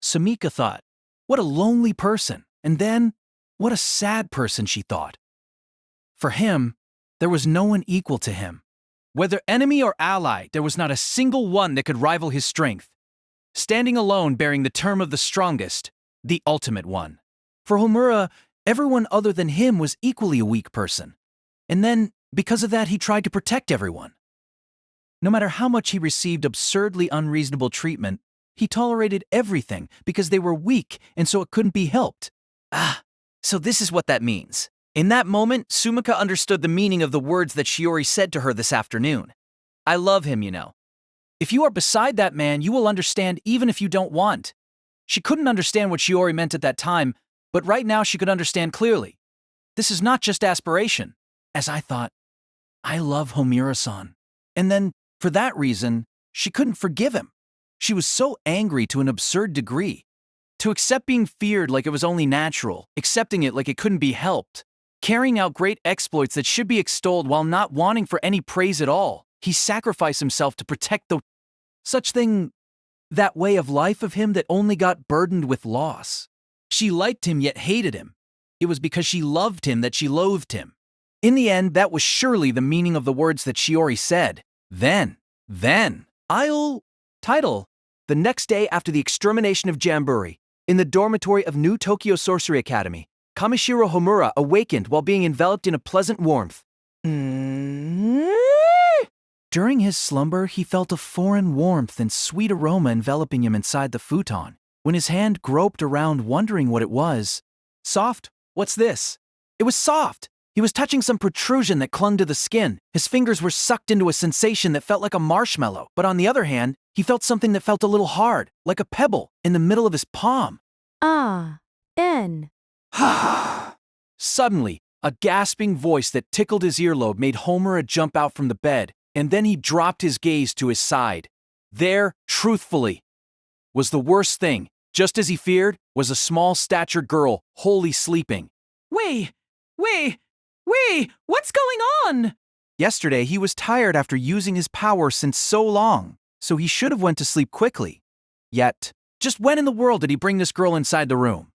Sumika thought, what a lonely person, and then, what a sad person, she thought. For him, there was no one equal to him. Whether enemy or ally, there was not a single one that could rival his strength. Standing alone bearing the term of the strongest, the ultimate one. For Homura, everyone other than him was equally a weak person. And then, because of that, he tried to protect everyone. No matter how much he received absurdly unreasonable treatment, he tolerated everything because they were weak and so it couldn't be helped. So this is what that means. In that moment, Sumika understood the meaning of the words that Shiori said to her this afternoon. I love him, you know. If you are beside that man, you will understand even if you don't want. She couldn't understand what Shiori meant at that time, but right now she could understand clearly. This is not just aspiration. As I thought, I love Homura-san. And then, for that reason, she couldn't forgive him. She was so angry to an absurd degree. To accept being feared like it was only natural, accepting it like it couldn't be helped, carrying out great exploits that should be extolled while not wanting for any praise at all, he sacrificed himself to protect that way of life of him that only got burdened with loss. She liked him yet hated him. It was because she loved him that she loathed him. In the end, that was surely the meaning of the words that Shiori said. Then, Title: The next day after the extermination of Jamburi, in the dormitory of New Tokyo Sorcery Academy, Kamishiro Homura awakened while being enveloped in a pleasant warmth. During his slumber, he felt a foreign warmth and sweet aroma enveloping him inside the futon. When his hand groped around wondering what it was, soft, what's this? It was soft! He was touching some protrusion that clung to the skin. His fingers were sucked into a sensation that felt like a marshmallow. But on the other hand, he felt something that felt a little hard, like a pebble, in the middle of his palm. Suddenly, a gasping voice that tickled his earlobe made Homura jump out from the bed, and then he dropped his gaze to his side. There, truthfully, was the worst thing Just as he feared was a small-statured girl wholly sleeping. Wait, what's going on? Yesterday, he was tired after using his power since so long, so he should have went to sleep quickly. Yet, just when in the world did he bring this girl inside the room?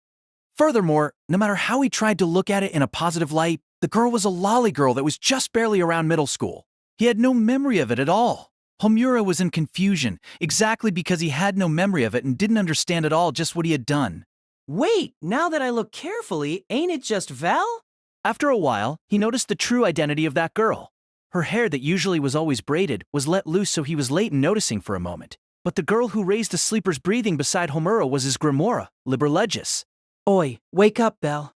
Furthermore, no matter how he tried to look at it in a positive light, the girl was a lolly girl that was just barely around middle school. He had no memory of it at all. Homura was in confusion, exactly because he had no memory of it and didn't understand at all just what he had done. Wait, now that I look carefully, ain't it just Val? After a while, he noticed the true identity of that girl. Her hair that usually was always braided was let loose, so he was late in noticing for a moment. But the girl who raised the sleeper's breathing beside Homura was his grimoire, Liberlegis. Oi, wake up, Val.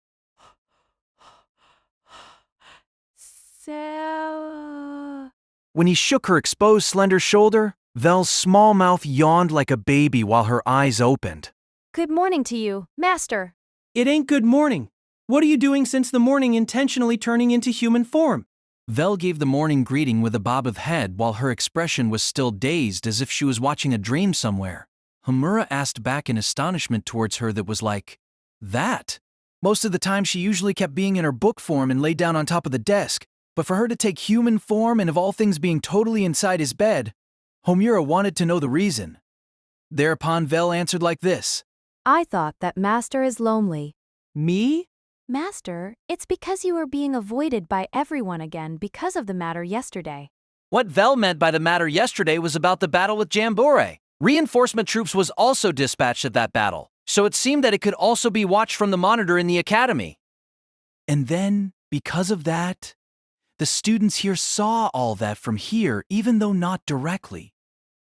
When he shook her exposed slender shoulder, Vel's small mouth yawned like a baby while her eyes opened. Good morning to you, Master. It ain't good morning. What are you doing since the morning intentionally turning into human form? Vel gave the morning greeting with a bob of head while her expression was still dazed as if she was watching a dream somewhere. Homura asked back in astonishment towards her that was like, that? Most of the time she usually kept being in her book form and laid down on top of the desk, but for her to take human form and of all things being totally inside his bed, Homura wanted to know the reason. Thereupon Vel answered like this. I thought that Master is lonely. Me? Master, it's because you are being avoided by everyone again because of the matter yesterday. What Vel meant by the matter yesterday was about the battle with Jambore. Reinforcement troops was also dispatched at that battle, so it seemed that it could also be watched from the monitor in the academy. And then, because of that, the students here saw all that from here, even though not directly.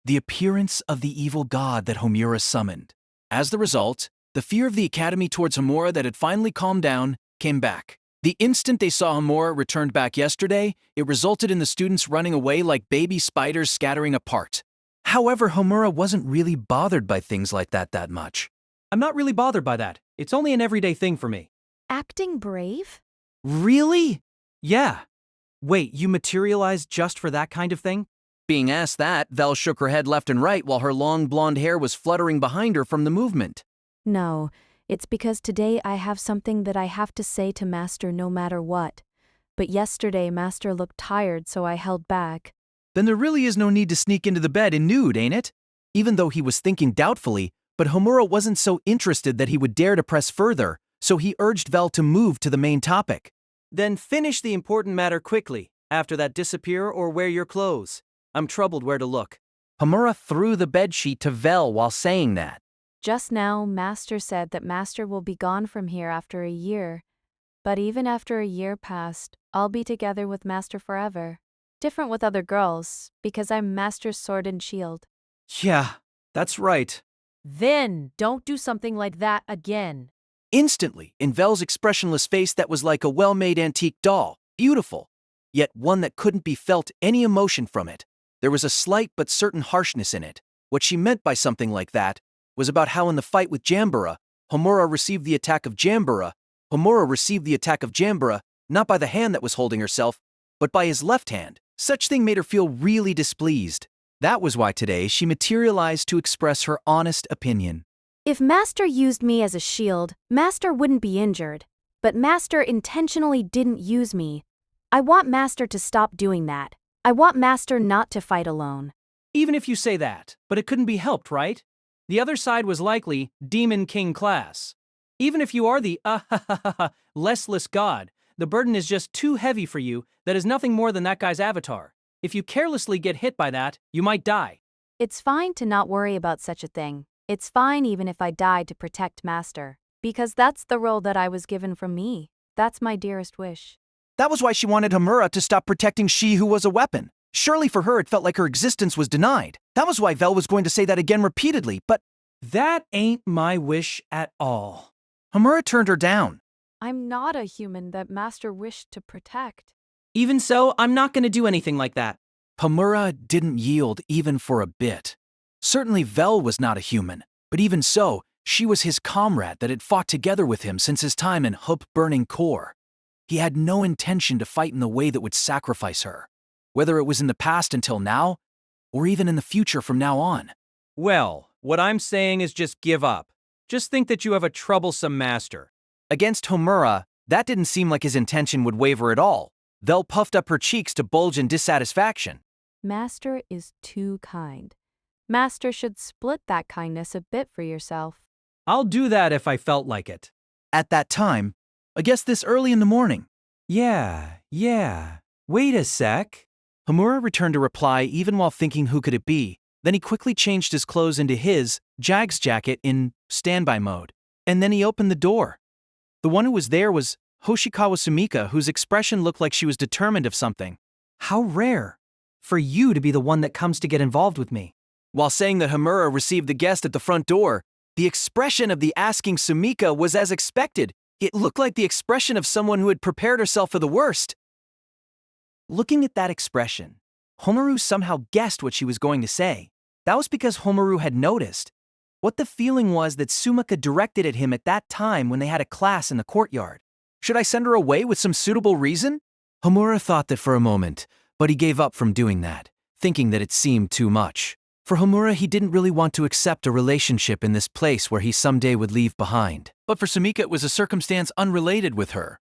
The appearance of the evil god that Homura summoned. As the result, the fear of the academy towards Homura that had finally calmed down came back. The instant they saw Homura returned back yesterday, it resulted in the students running away like baby spiders scattering apart. However, Homura wasn't really bothered by things like that much. I'm not really bothered by that. It's only an everyday thing for me. Acting brave? Really? Yeah. Wait, you materialized just for that kind of thing? Being asked that, Vel shook her head left and right while her long blonde hair was fluttering behind her from the movement. No, it's because today I have something that I have to say to Master no matter what. But yesterday Master looked tired, so I held back. Then there really is no need to sneak into the bed in nude, ain't it? Even though he was thinking doubtfully, but Homura wasn't so interested that he would dare to press further, so he urged Vel to move to the main topic. Then finish the important matter quickly. After that, disappear or wear your clothes. I'm troubled where to look. Homura threw the bedsheet to Vel while saying that. Just now, Master said that Master will be gone from here after a year. But even after a year passed, I'll be together with Master forever. Different with other girls, because I'm Master's sword and shield. Yeah, that's right. Then don't do something like that again. Instantly, in Vel's expressionless face that was like a well-made antique doll, beautiful, yet one that couldn't be felt any emotion from it. There was a slight but certain harshness in it. What she meant by something like that was about how in the fight with Jambura, Homura received the attack of Jambura, not by the hand that was holding herself, but by his left hand. Such thing made her feel really displeased. That was why today she materialized to express her honest opinion. If Master used me as a shield, Master wouldn't be injured. But Master intentionally didn't use me. I want Master to stop doing that. I want Master not to fight alone. Even if you say that, but it couldn't be helped, right? The other side was likely Demon King class. Even if you are the lessless god, the burden is just too heavy for you. That is nothing more than that guy's avatar. If you carelessly get hit by that, you might die. It's fine to not worry about such a thing. It's fine even if I die to protect Master. Because that's the role that I was given from me. That's my dearest wish. That was why she wanted Homura to stop protecting she who was a weapon. Surely for her it felt like her existence was denied. That was why Vel was going to say that again repeatedly, but that ain't my wish at all. Homura turned her down. I'm not a human that Master wished to protect. Even so, I'm not going to do anything like that. Homura didn't yield even for a bit. Certainly Vel was not a human, but even so, she was his comrade that had fought together with him since his time in Hope Burning Core. He had no intention to fight in the way that would sacrifice her, whether it was in the past until now, or even in the future from now on. Well, what I'm saying is just give up. Just think that you have a troublesome master. Against Homura, that didn't seem like his intention would waver at all. Vel puffed up her cheeks to bulge in dissatisfaction. Master is too kind. Master should split that kindness a bit for yourself. I'll do that if I felt like it. At that time, I guess this early in the morning. Yeah. Wait a sec. Homura returned a reply even while thinking who could it be. Then he quickly changed his clothes into his, Jag's jacket in standby mode. And then he opened the door. The one who was there was Hoshikawa Sumika, whose expression looked like she was determined of something. How rare for you to be the one that comes to get involved with me. While saying that Homura received the guest at the front door, the expression of the asking Sumika was as expected. It looked like the expression of someone who had prepared herself for the worst. Looking at that expression, Homaru somehow guessed what she was going to say. That was because Homaru had noticed what the feeling was that Sumika directed at him at that time when they had a class in the courtyard. Should I send her away with some suitable reason? Homura thought that for a moment, but he gave up from doing that, thinking that it seemed too much. For Homura, he didn't really want to accept a relationship in this place where he someday would leave behind. But for Sumika, it was a circumstance unrelated with her.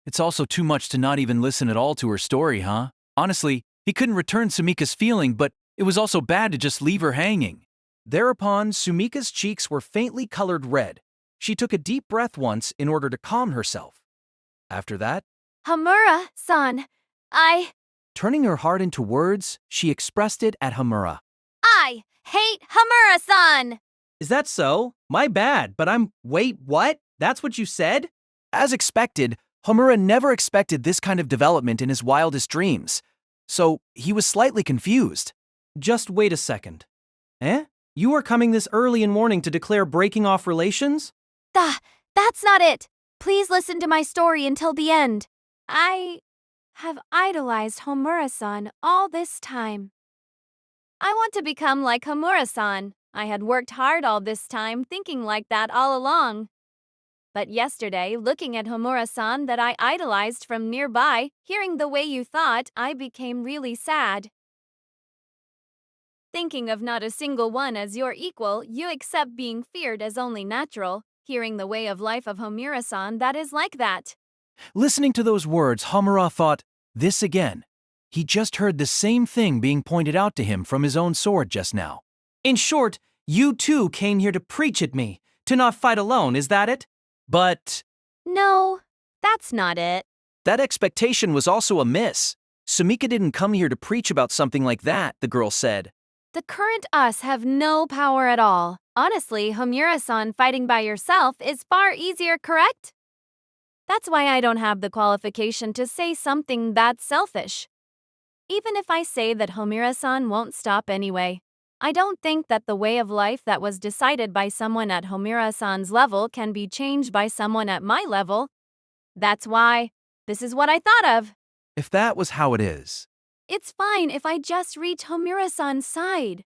It's also too much to not even listen at all to her story, huh? Honestly, he couldn't return Sumika's feeling, but it was also bad to just leave her hanging. Thereupon, Sumika's cheeks were faintly colored red. She took a deep breath once in order to calm herself. After that, Homura-san, turning her heart into words, she expressed it at Homura. I hate Homura-san! Is that so? My bad, but wait, what? That's what you said? As expected, Homura never expected this kind of development in his wildest dreams. So, he was slightly confused. Just wait a second. You are coming this early in morning to declare breaking off relations? That's not it! Please listen to my story until the end. I have idolized Homura-san all this time. I want to become like Homura-san. I had worked hard all this time thinking like that all along. But yesterday, looking at Homura-san that I idolized from nearby, hearing the way you thought, I became really sad. Thinking of not a single one as your equal, you accept being feared as only natural. Hearing the way of life of Homura-san that is like that. Listening to those words, Homura thought, this again. He just heard the same thing being pointed out to him from his own sword just now. In short, you too came here to preach at me, to not fight alone, is that it? But... No, that's not it. That expectation was also a miss. Sumika didn't come here to preach about something like that, the girl said. The current us have no power at all. Honestly, Homura-san fighting by yourself is far easier, correct? That's why I don't have the qualification to say something that selfish. Even if I say that Homura-san won't stop anyway, I don't think that the way of life that was decided by someone at Homura-san's level can be changed by someone at my level. That's why this is what I thought of. If that was how it is. It's fine if I just reach Homura-san's side.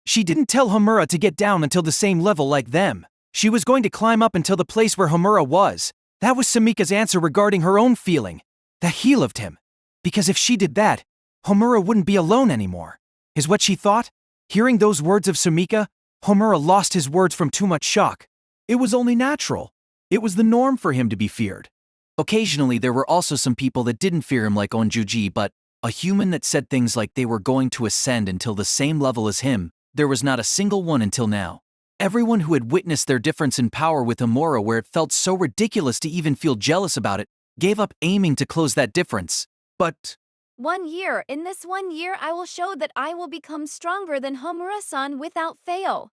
She didn't tell Homura to get down until the same level like them. She was going to climb up until the place where Homura was. That was Sumika's answer regarding her own feeling. That he loved him. Because if she did that, Homura wouldn't be alone anymore. Is what she thought? Hearing those words of Sumika, Homura lost his words from too much shock. It was only natural. It was the norm for him to be feared. Occasionally, there were also some people that didn't fear him like Onjuji, but a human that said things like they were going to ascend until the same level as him, there was not a single one until now. Everyone who had witnessed their difference in power with Homura where it felt so ridiculous to even feel jealous about it, gave up aiming to close that difference. But 1 year. In this 1 year, I will show that I will become stronger than Homura-san without fail.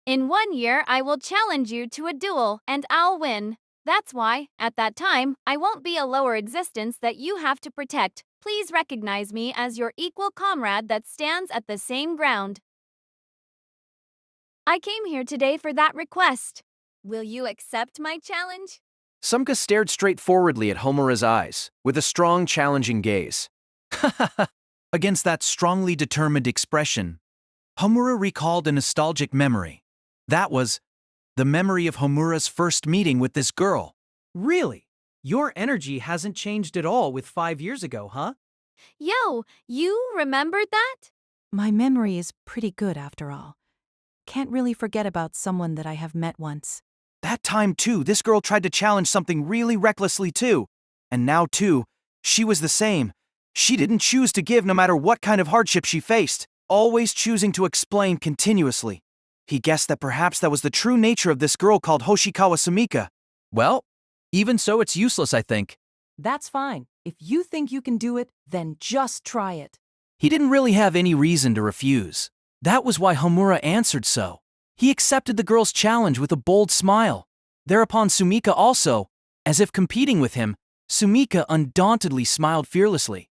In 1 year, I will challenge you to a duel, and I'll win. That's why, at that time, I won't be a lower existence that you have to protect. Please recognize me as your equal comrade that stands at the same ground. I came here today for that request. Will you accept my challenge? Sumika stared straightforwardly at Homura's eyes, with a strong, challenging gaze. Against that strongly determined expression, Homura recalled a nostalgic memory. That was the memory of Homura's first meeting with this girl. Really? Your energy hasn't changed at all with 5 years ago, huh? Yo, you remembered that? My memory is pretty good after all. can't really forget about someone that I have met once. That time, too, this girl tried to challenge something really recklessly, too. And now, too, she was the same. She didn't choose to give no matter what kind of hardship she faced, always choosing to explain continuously. He guessed that perhaps that was the true nature of this girl called Hoshikawa Sumika. Well, even so, it's useless, I think. That's fine. If you think you can do it, then just try it. He didn't really have any reason to refuse. That was why Homura answered so. He accepted the girl's challenge with a bold smile. Thereupon Sumika also, as if competing with him, Sumika undauntedly smiled fearlessly.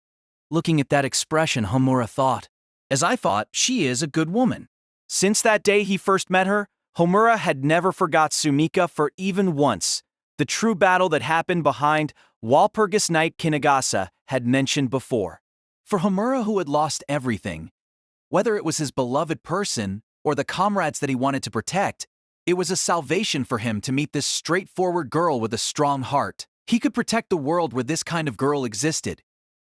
Looking at that expression, Homura thought, as I thought, she is a good woman. Since that day he first met her, Homura had never forgot Sumika for even once. The true battle that happened behind Walpurgis Knight Kinagasa had mentioned before. For Homura, who had lost everything, whether it was his beloved person or the comrades that he wanted to protect, it was a salvation for him to meet this straightforward girl with a strong heart. He could protect the world where this kind of girl existed.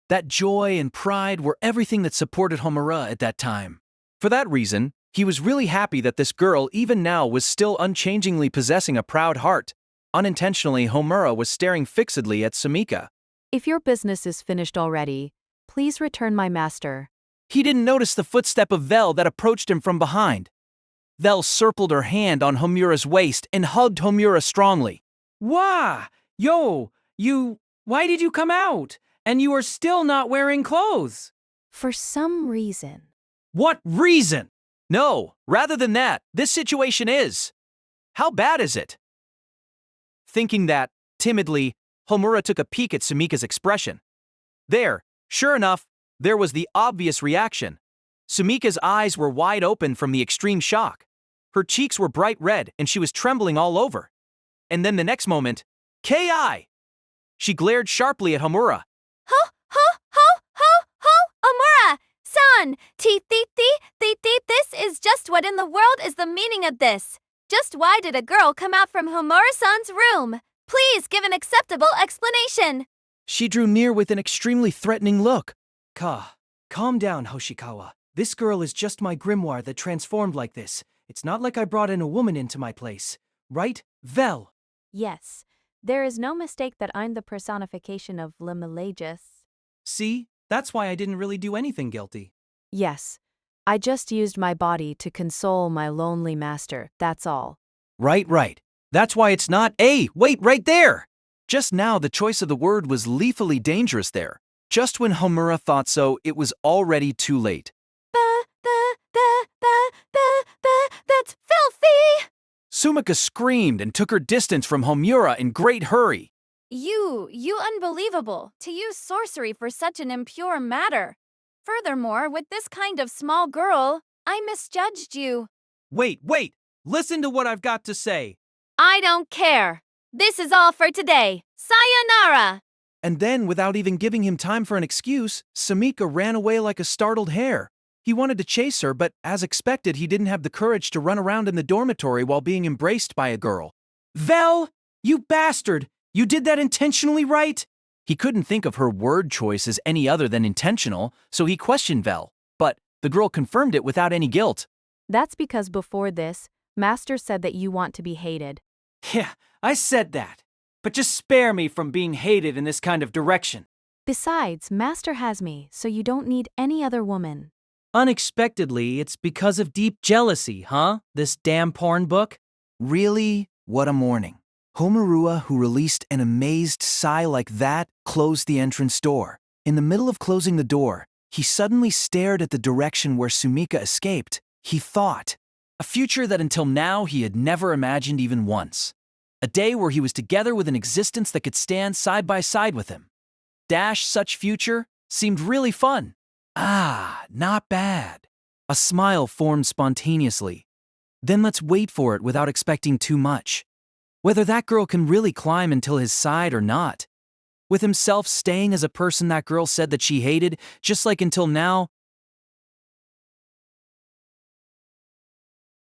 That joy and pride were everything that supported Homura at that time. For that reason, he was really happy that this girl even now was still unchangingly possessing a proud heart. Unintentionally, Homura was staring fixedly at Sumika. If your business is finished already, please return my master. He didn't notice the footstep of Vel that approached him from behind. Vel circled her hand on Homura's waist and hugged Homura strongly. Wah! Why did you come out? And you are still not wearing clothes. For some reason. What reason? No, rather than that, this situation is. How bad is it? Thinking that, timidly, Homura took a peek at Sumika's expression. There, sure enough, there was the obvious reaction. Sumika's eyes were wide open from the extreme shock. Her cheeks were bright red and she was trembling all over. And then the next moment, K.I. She glared sharply at Homura. Amura! Son! This is just what in the world is the meaning of this? Just why did a girl come out from Homura-san's room? Please give an acceptable explanation. She drew near with an extremely threatening look. Calm down, Hoshikawa. This girl is just my grimoire that transformed like this. It's not like I brought in a woman into my place. Right, Vel? Yes, there is no mistake that I'm the personification of Limelagus. See? That's why I didn't really do anything guilty. Yes, I just used my body to console my lonely master, that's all. Right. That's why it's not a. Wait, right there! Just now, the choice of the word was lethally dangerous there. Just when Homura thought so, it was already too late. That's filthy! Sumika screamed and took her distance from Homura in great hurry. You unbelievable, to use sorcery for such an impure matter. Furthermore, with this kind of small girl, I misjudged you. Wait, listen to what I've got to say. I don't care. This is all for today. Sayonara! And then, without even giving him time for an excuse, Sumika ran away like a startled hare. He wanted to chase her, but as expected, he didn't have the courage to run around in the dormitory while being embraced by a girl. Vel, you bastard! You did that intentionally, right? He couldn't think of her word choice as any other than intentional, so he questioned Vel, but the girl confirmed it without any guilt. That's because before this, Master said that you want to be hated. Yeah, I said that. But just spare me from being hated in this kind of direction. Besides, Master has me, so you don't need any other woman. Unexpectedly, it's because of deep jealousy, huh? This damn porn book? Really? What a morning. Homura, who released an amazed sigh like that, closed the entrance door. In the middle of closing the door, he suddenly stared at the direction where Sumika escaped. He thought. A future that until now he had never imagined even once. A day where he was together with an existence that could stand side by side with him. Such future seemed really fun. Not bad. A smile formed spontaneously. Then let's wait for it without expecting too much. Whether that girl can really climb until his side or not. With himself staying as a person that girl said that she hated, just like until now,